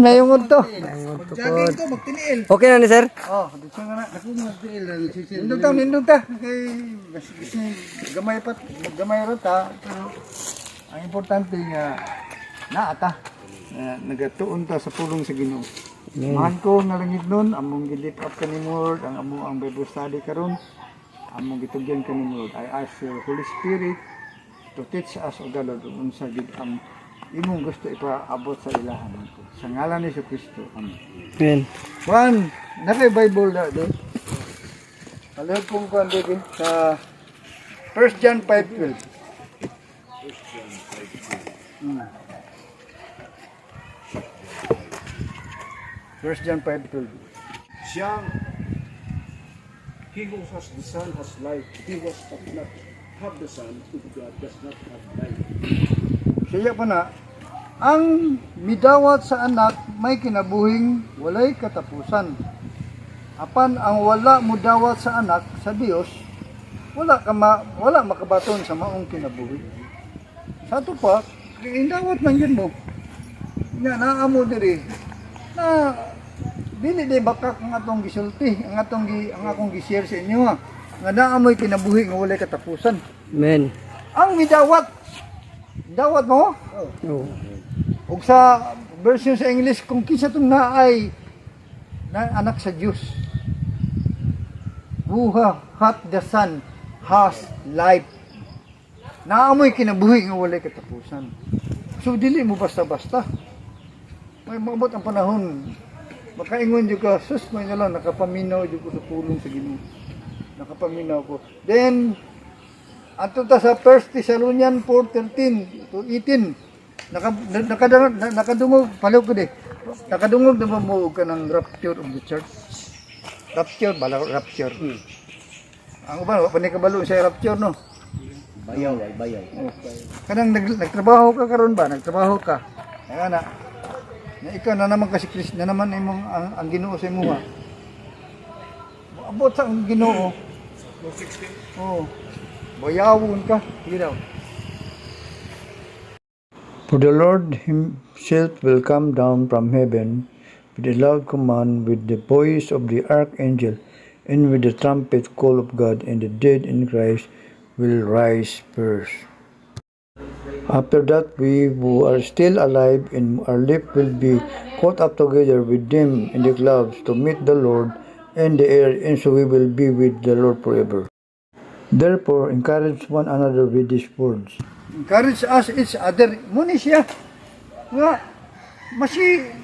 Mayungod to. Mag-jogging to, magtiniil. Okay na ni sir? Oh, dito nga na. Ako magtiniil. Nindog ta. Kay kasi gamay pa, gamay ra ta. Pero ang importante nga naata. Nagatuon ta sa pulong sa Ginoo. Mahan ko nalangit nun, among gilip up ka ni Lord, ang Bible study karon, among gitugyan ka ni Lord. I ask your Holy Spirit to teach us, O God, unsa gid ang imong gusto ipaabot sa ilahan ko. Sa ngalan ni Kristo. Amen. Amen. Juan, nakay Bible na doon. Alam kong kuwan doon sa 1 John 5:12. 1 John 5:12. Siyang, he who has the Son has life. He was of not have the Son, who God does not have life. Siya pa na, ang midawat sa anak may kinabuhing walay katapusan. Apan ang wala mudawat sa anak sa Dios, wala makabaton sa maong kinabuhi. Sa ito pa, indawat man yun mo. Nga naamo diri na dili di bakak ang atong gisulti, ang akong gi-share sa inyo ha. Nga naamoy kinabuhi nga walay katapusan. Amen. Ang midawat, dawat mo? Oh. Ug sa version sa English, kung kinsa itong naay na anak sa Diyos, who hath the Son has life. Naamoy kinabuhi nga walay katapusan. So dili mo basta-basta. May maabot ang panahon, makaingon jud ka, sus may nga lang nakapaminaw jud ko sa pulong sa Ginoo. Nakapaminaw ko. Then ato ta sa 1 Thessalonians 4:13 to 18. Nakadungog palaw ko di. Nakadungog na mo ka ng rapture of the church. Rapture bala rapture. Ang uban wa pa ni kabalo sa rapture no. Bayaw ay bayaw. Kanang nagtrabaho ka karon ba? Nagtrabaho ka. Kaya na ikaw na naman kasi Kristo na naman imong ang Ginoo sa imong. Abot sa ang Ginoo. 16. Oh. Bayawon ka, hiraw. For the Lord himself will come down from heaven with a loud command, with the voice of the archangel, and with the trumpet call of God, and the dead in Christ will rise first. After that, we who are still alive in our life will be caught up together with them in the clouds to meet the Lord in the air, and so we will be with the Lord forever. Therefore, encourage one another with these words. Encourage us each other. Muni siya. Nga,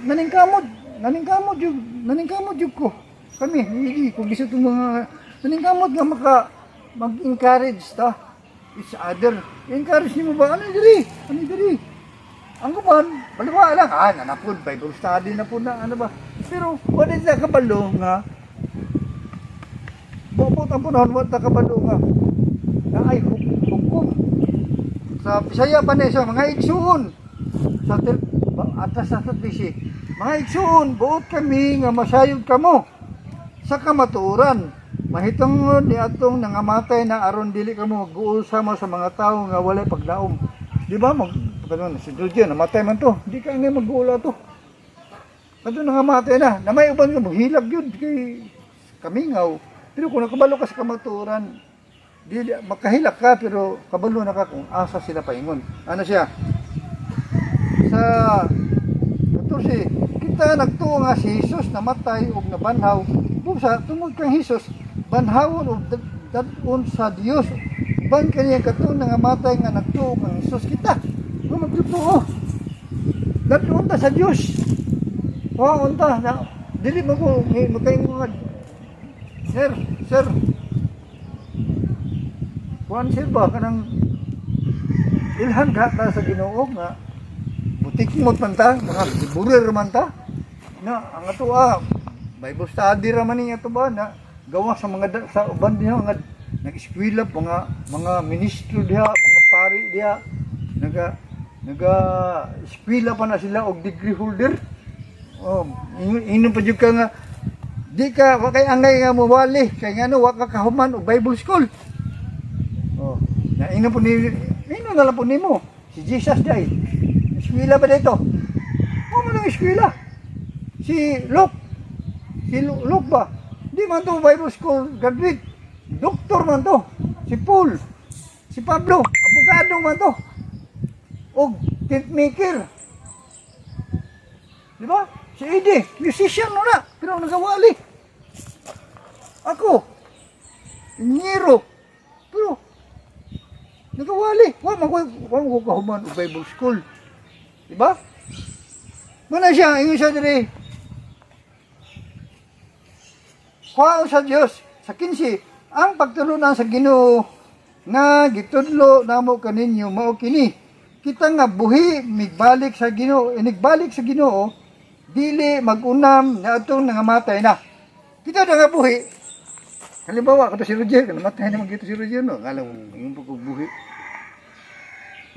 naningkamod yung ko. Kami, hindi ko bisa itong mga, naningkamod nga mag-encourage ta each other. Encourage niyo mo ba? Ano diri? Ang kuman, baliwa lang. Nanapod, Bible study na po na, ano ba? Pero, wala na kabalo nga, bukot ang punahon, wala na kabalo nga, na ay hukum. Sa Bisaya pa na mga igsuon. Atas sa Tisi. Mga igsuon, buot kami nga masayod kamo sa kamatuoran. Mahitong ni atong nangamatay na aron dili kamo mag-uul sama sa mga tao nga walay paglaom. Di ba si Jojo namatay man to. Di ka nga mag-uul ato. Kadto nangamatay na. Na may uban nga maghilag yun kay kamingaw. Pero kung nakabalo ka sa kamatuoran, dili makahilak ka pero kabalo na ka kung asa sila paingon. Ano siya? Sa 14, kita nagtuo nga si Jesus namatay ug nabanhaw. Busa tungod kang Jesus banhawon og dadon sa Dios. Ban kaniya katong nangamatay nga nagtuo kang Jesus kita. Nga magtuo. Dadon ta sa Dios. Unta na dili mo ko makaingon. Sir. Kuan sir ba kanang ilhan ka sa Ginoo nga butikmot man ta, mga burir man ta na ang ato Bible study ra man ni ato ba na gawa sa mga sa uban diha nga nag-eskwela mga ministro diha, mga pari diha naga eskwela pa na sila og degree holder. Inom pa jud ka nga di ka wa kay angay nga mawali kay ngano wa ka kahuman og Bible school. Na ino na lang po nimo si Jesus day. Eskwela ba dito? Mo nang eskwela. Si Luke. Si Luke ba? Di man to Bible school graduate. Doktor man to. Si Paul. Si Pablo. Abogado man to. O tent maker. Di ba? Si Eddie. Musician no na. Pero nagawali. Ako. Ingiro. Pero nagawali. Wa mo ko kahuman o Bible school. Di ba? Muna siya. Ingon siya diri. Kuha sa Dios sa 15 ang pagtulunan sa Ginoo nga gitudlo namo kaninyo mao kini kita nga buhi migbalik sa Ginoo inigbalik sa Ginoo dili magunam na atong nangamatay na kita nga buhi halimbawa kato si Roger namatay naman gito si Roger no ngala mo yung pagbuhi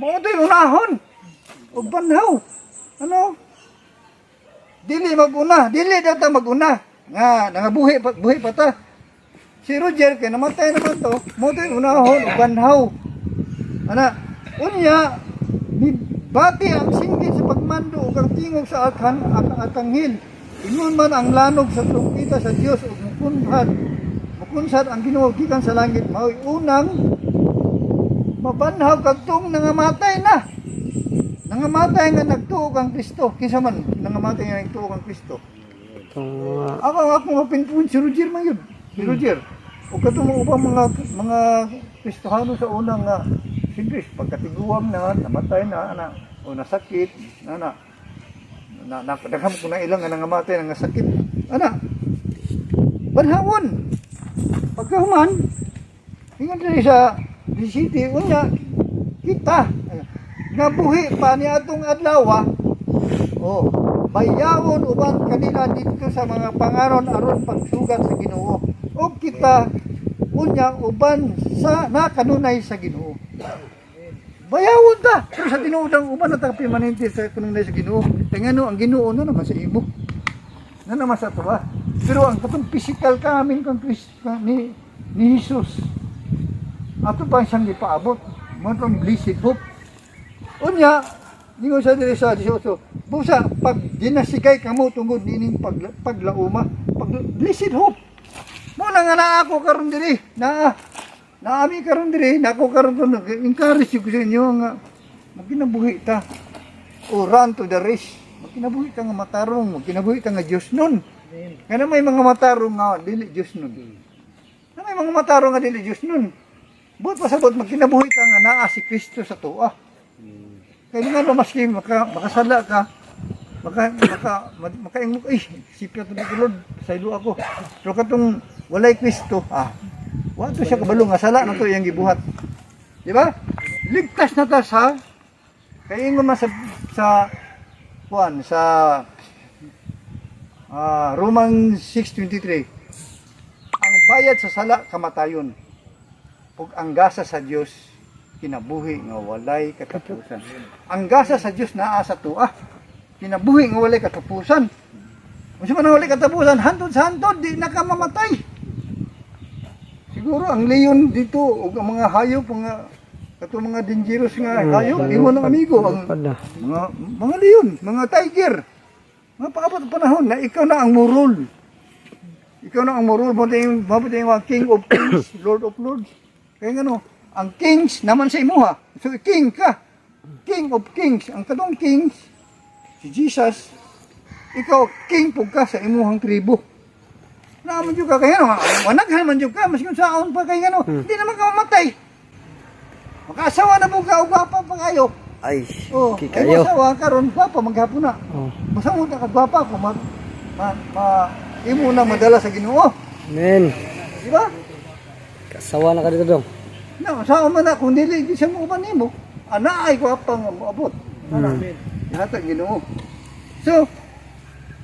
mao to yung unahon og banhaw ano dili maguna dili daw ta maguna nga nangabuhi buhi pa ta si Roger kay namatay naman to mo to unahon ug banhaw ana unya bati ang singgit sa pagmando ug ang tingog sa atanghil ingon man ang lanog sa trumpeta sa Dios ug mukunsad ang Ginoo gikan sa langit mao'y unang mabanhaw kadtong nangamatay na nangamatay nga nagtuo kang Kristo kinsa man nangamatay nga nagtuo kang Kristo. Ako mapinpuan si Roger man yun. Si Roger. O katong upang mga Kristohano sa unang nga siyempre pagkatiguam na namatay na ana o nasakit ana nakadagham ko na ilang nga nangamatay nga sakit ana banhawon pagkahuman ingon diri sa city unya kita nga buhi pa ni atong adlaw oh bayawon uban kanila dito sa mga pangaron aron pagsugat sa Ginoo o kita unya uban sa nakanunay sa Ginoo bayawon ta pero sa tinuodang uban na permanente sa kanunay sa Ginoo tengano ang Ginoo na naman sa imo na naman sa tuwa pero ang katong physical kamin kang Kristo ni Jesus ato pa siyang gipaabot mo tong blessed hope unya ningon sa diri sa 18 busa pag dinasigay kamo tungod nining paglauma blessed hope mo na nga na ako karon diri naami karon diri nako karon to encourage ko sa inyo nga magkinabuhi ta o run to the race magkinabuhi ta nga matarong magkinabuhi ta nga Dios nun kana may mga matarong nga dili Dios nun na may mga matarong nga dili Dios nun buot pasabot magkinabuhi ta nga naa si Kristo sa tuwa kaya nga no maski makasala ka makaingok sipya to dito Lord saylo ako pero katong walay Kristo wato siya kabalo nga sala na to iyang gibuhat di ba ligtas na ta sa kay ingon man sa Romans 6:23 ang bayad sa sala kamatayon ug ang gasa sa Dios kinabuhi nga walay katapusan. Ang gasa sa Dios naa sa tuwa. Kinabuhi nga walay katapusan. Unsa man walay katapusan, hantod sa hantod di na ka mamatay. Siguro ang leon dito ug ang mga hayop mga dangerous nga hayop, ingon ng amigo ang mga leon, mga tiger. Mga paabot panahon na ikaw na ang murul. Ikaw na ang murul mo tayong King of Kings, Lord of Lords. Kaya ngano, ang kings naman sa imuha. So king ka. King of kings. Ang kadong kings, si Jesus, ikaw king po ka sa imuhang tribo. Naman yung ka kaya no, wanaghan man yung ka, mas kung saon pa kaya no, hindi naman ka mamatay. Makasawa na mo ka, ugwapa pa kayo. Ay, kayo. Ay masawa karon gwapa maghapon na. Basta mo ka gwapa ko imo na madala sa Ginoo. Amen. Di ba? Kasawa na ka dito dong. No, sa man na kung dili di siya mo nimo. Ana ay gwapa nga moabot. Amen. Hatag Ginoo. So,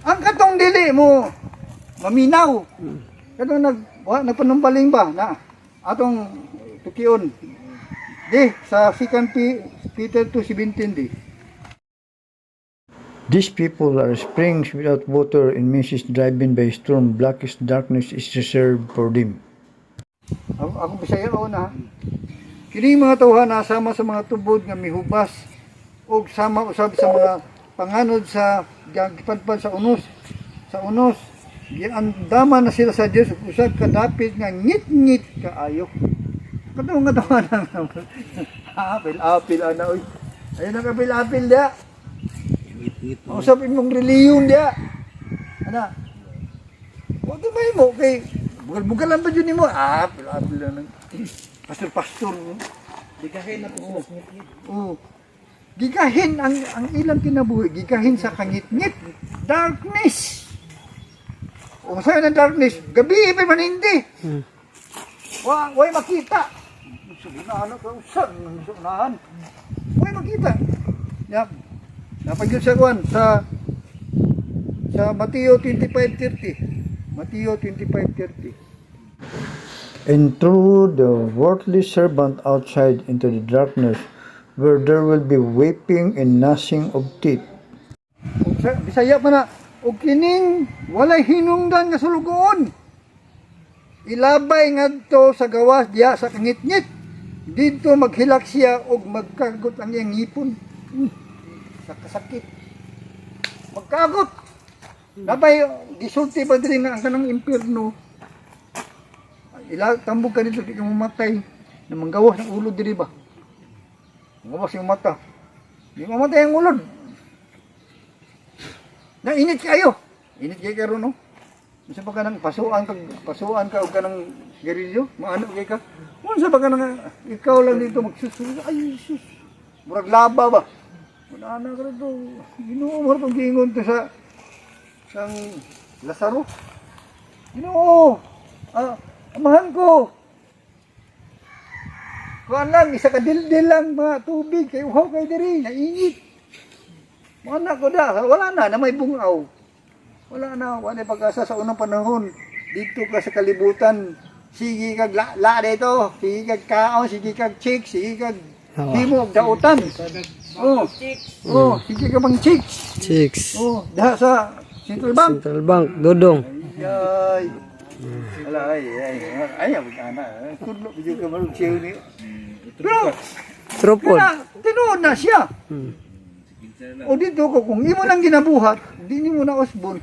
ang katong dili mo maminaw. Katong nagpanumbaling ba na atong tukion. Di sa 2 Peter 2:17 di. These people are springs without water and messes driven by storm. Blackest darkness is reserved for them. Ako Bisaya na. Kini mga tawhan nasama sa mga tubod nga mihubas ug sama usab sa mga panganod sa gipadpad sa unos. sa unos. Giandama na sila sa Dios ug usab kadapit nga ngit-ngit kaayo. Kadto nga tawa na. Apil ana oy. Ayun ang apil dia. Usab imong reliyon dia. Ana. Wa may mo kay bugal-bugalan pa jud nimo. Apil na. Pastor. Digahin na po. Oh. Gigahin ang ilang kinabuhi, gigahin sa kangit-ngit, darkness. O sa'yo ng darkness, gabi pa man hindi. Way makita. Sunahan ka usan, sunahan. Way makita. Yap. Napagod sa kuan sa Mateo 25:30. Mateo 25:30. And threw the worldly servant outside into the darkness, where there will be weeping and gnashing of teeth. Bisaya pa na, o kining walay hinungdan nga sulugoon. Ilabay ngadto sa gawas diya sa kangit-ngit. Dito maghilak siya og magkagot ang iyang ngipon. Sa kasakit. Magkagot. Labay gisulti ba diri nga ang kanang impierno. Tambog ka dito, di ka mamatay na manggawas ng ulod diri ba? Manggawas yung mata. Di mamatay ang ulod. Init kayo. Init kayo ron, no? Masa ba ka nang pasuan ka o ka ng gerilyo? Maano kayo ka? Masa ba ka nang ikaw lang dito magsusunod? Ay, sus. Murag laba ba? Manana ka rito. Ginuumar itong gingon to sa sang Lazaro. Ginoo. Amahan ko. Kuan lang, isa ka dildil lang mga tubig. Kaya uhaw kayo diri, nainit. Mana ko da, wala na may bungaw. Wala na pag-asa sa unang panahon. Dito ka sa kalibutan, sige kag la dito, sige kag kaon, sige kag chick, sige kag himog dautan. Sige ka bang chicks. Daha sa Central Bank. Dodong. Ay. Wala ay ana. Tudlo bigyo ka marug siya ni. Pero Tropod. Tinuod na siya. O dito ko kung imo lang ginabuhat, di mo na usbon.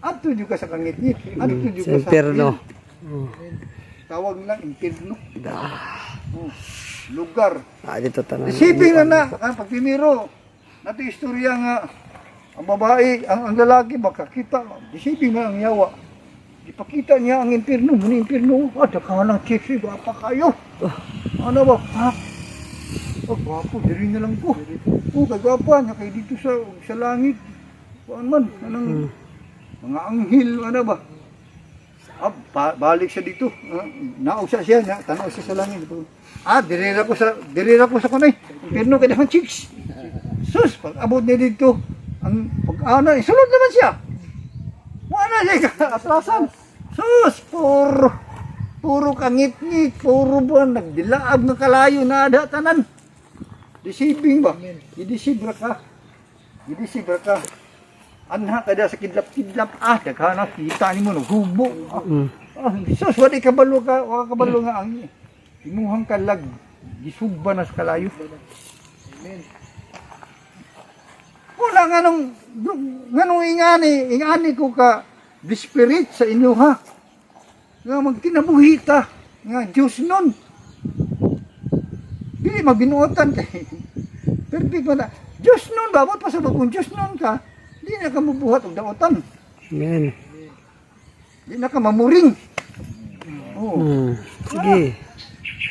Adto jud ka sa kangit-ngit. Adto jud ka sa Inferno. Tawag lang inferno. Lugar. Dito tanong. Isipin na pagpimiro. Nato istorya nga ang babae, ang lalaki makakita. Isipin mo ang yawa. Ipakita niya ang impirno, muna impirno. Ada ka ng chicks, gwapa kayo. Ano ba? Gwapo, diri na lang ko. Kagwapa niya kayo dito sa langit. Kuan man, anong mga anghel, ano ba? Balik siya dito. Nausa siya, tanaw siya sa langit. Dirira ko sa kunay. Impirno kaya ng chicks. Sus, pag abot niya dito, ang pag-ana, isulod naman siya. Wala siya atrasan. Sus, puro kangit-ngit, puro buwan, nagdilaab ng kalayo na ada tanan. Deceiving ba? Gidisibra ka. Anha kada sa kidlap-kidlap, daghana kita nimo naghubo. Sus, wala kabalo nga ang imuhang kalag. Gisugba na sa kalayo. Wala nga nung ingani ko ka the spirit sa inyo ha. Nga magkinabuhi ta. Nga Diyos nun. Dili mabinuotan kay. Perfect na. Diyos nun, babot pa sa bagong Diyos nun ka. Di na ka mabuhat og daotan. Amen. Di na ka mamuring. Sige.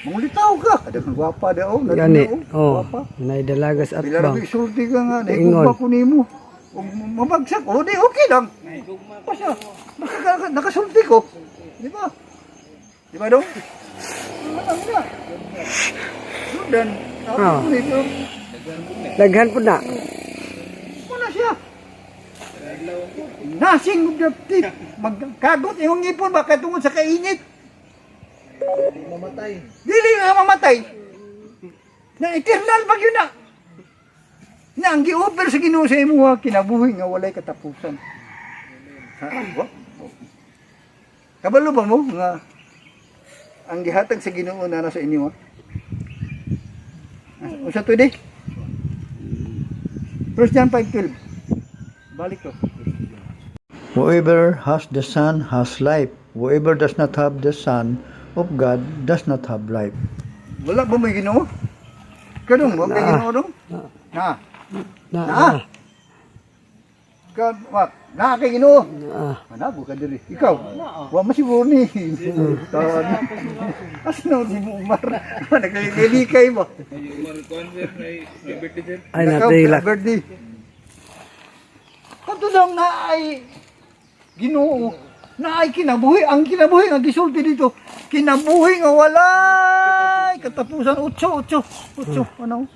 Mangulitaw ka. Ada kang gwapa daw. Gani. Naidalagas at Bila bang. rin isulti ka nga. Naigugma ko nimo. Mabagsak. Di okay lang. Pasya. Nakasulti ko. Di ba? Di ba dong? Alam na. Dan. Daghan po na. Wala siya. Nasing objective. Magkagot yung ngipon baka tungod sa kainit. Dili nga mamatay. Na eternal pag yun na. Na ang gi-offer sa Ginoo sa imuha kinabuhi nga walay katapusan. Kabalo ba mo nga ang gihatag sa Ginoo na sa inyo? Usa to di? 1 John 5:12. Balik ko. Whoever has the Son has life. Whoever does not have the Son of God does not have life. Wala ba may Ginoo? Kadong wa kay Ginoo dong? Na. Na. God, what? Na kay Ginoo. Na. Ana buka diri. Ikaw. Wa masiguro ni. Asno di mo umar. Nagkalilikay mo. Ay natilak. Birthday. Kato lang na ay Ginoo. Na ay kinabuhi. Ang kinabuhi nga gisulti dito. Kinabuhi nga walay katapusan 8 ano?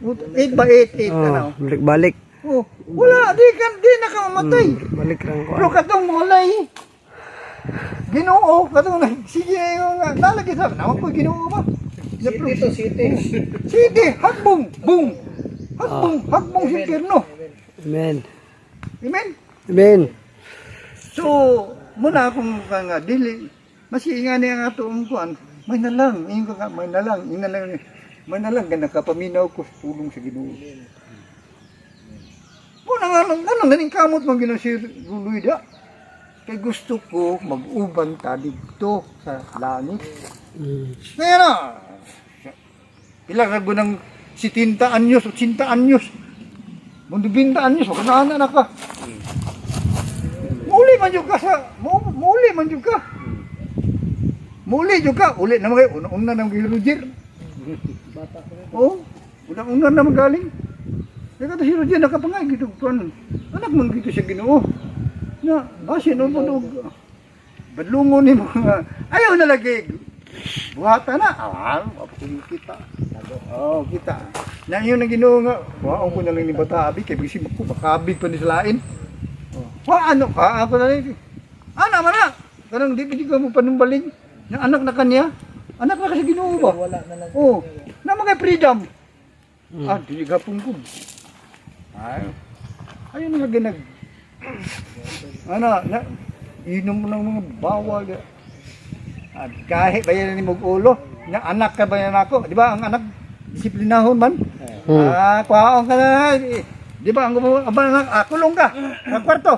8 ba 8 ano? Balik-balik. Oh, wala di nakamamatay. Balik lang ko. Pero katong walay Ginoo, katong sige yung nalagi sa naman ko Ginoo ba? Sige, hagbong, boom. Hagbong si Pirno. Amen. Amen. Amen. So, muna akong nga dili masiingan niya nga itong kuan. May nalang ka nakapaminaw ko tulong sa Ginoo. Muna nga lang, naning kamot mo Ginoo si Ruluida. Kay gusto ko mag-ubang ta dito sa langit. Kaya na, ilang rago ng 70 anyos, 80 anyos. Mundo 20 anyos, wag na anak ka. Muli man jud ka sa, muli man jud ka. Muli jud ka, uli na mga una nang Roger. Oh, una na magaling. Kaya to si Roger nakapangay gito kuan. Anak man gito sa Ginoo. Na, basin mo dog. Badlungon ni mga ayaw na lagi. Buhata na. Kita. Oh, kita. Na yun ang Ginoo nga. Waon ko na lang ni bata abi kay bisig ko makabig pa ni sa lain. Wa ano ka ako na ni. Ana man na. Kanang di ko mo panumbaling. Yung anak na kanya. Anak na kasi Ginoo ba? Wala na lang. Oh, na mga freedom. Di gapon ko. Ayun na lagi nag inom mo ng mga bawal. At kahit bayan ni mong ulo, na anak ka ba yan ako? Di ba ang anak, disiplinahon man? Kuhaon ka na. Di ba ang kulong ka sa kwarto?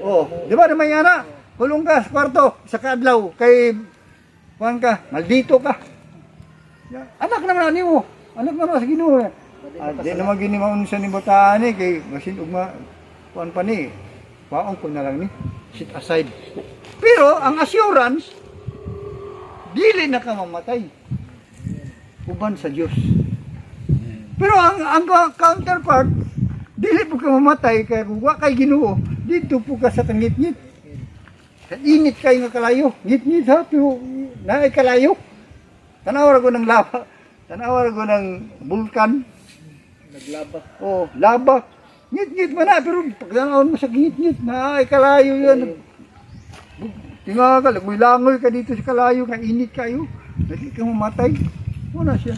Oh, di ba naman yan na? Kulong ka sa kwarto, sa kadlaw, kay kuhan ka, maldito ka. Anak naman ani mo. Anak naman sa Ginoo. Di naman ginimaon sa nibotaan kay masin ugma kuan pa ni. Waong ko na lang ni. Sit aside. Pero ang assurance dili na ka mamatay. Uban sa Dios. Pero ang counterpart dili po ka mamatay kay wa kay Ginoo. Dito po ka sa tangit-ngit. Sa init kay nga kalayo. Ngit-ngit ha pero naay kalayo. Tanawar ko ng lava. Tanawar ko ng bulkan. Naglaba. Oh, laba. Ngit-ngit man na, pero pagdanawin mo sa ngit-ngit na, ay kalayo yan. Tinga ka, langoy ka dito sa kalayo, kainit kayo. Hindi ka mamatay. Muna siya.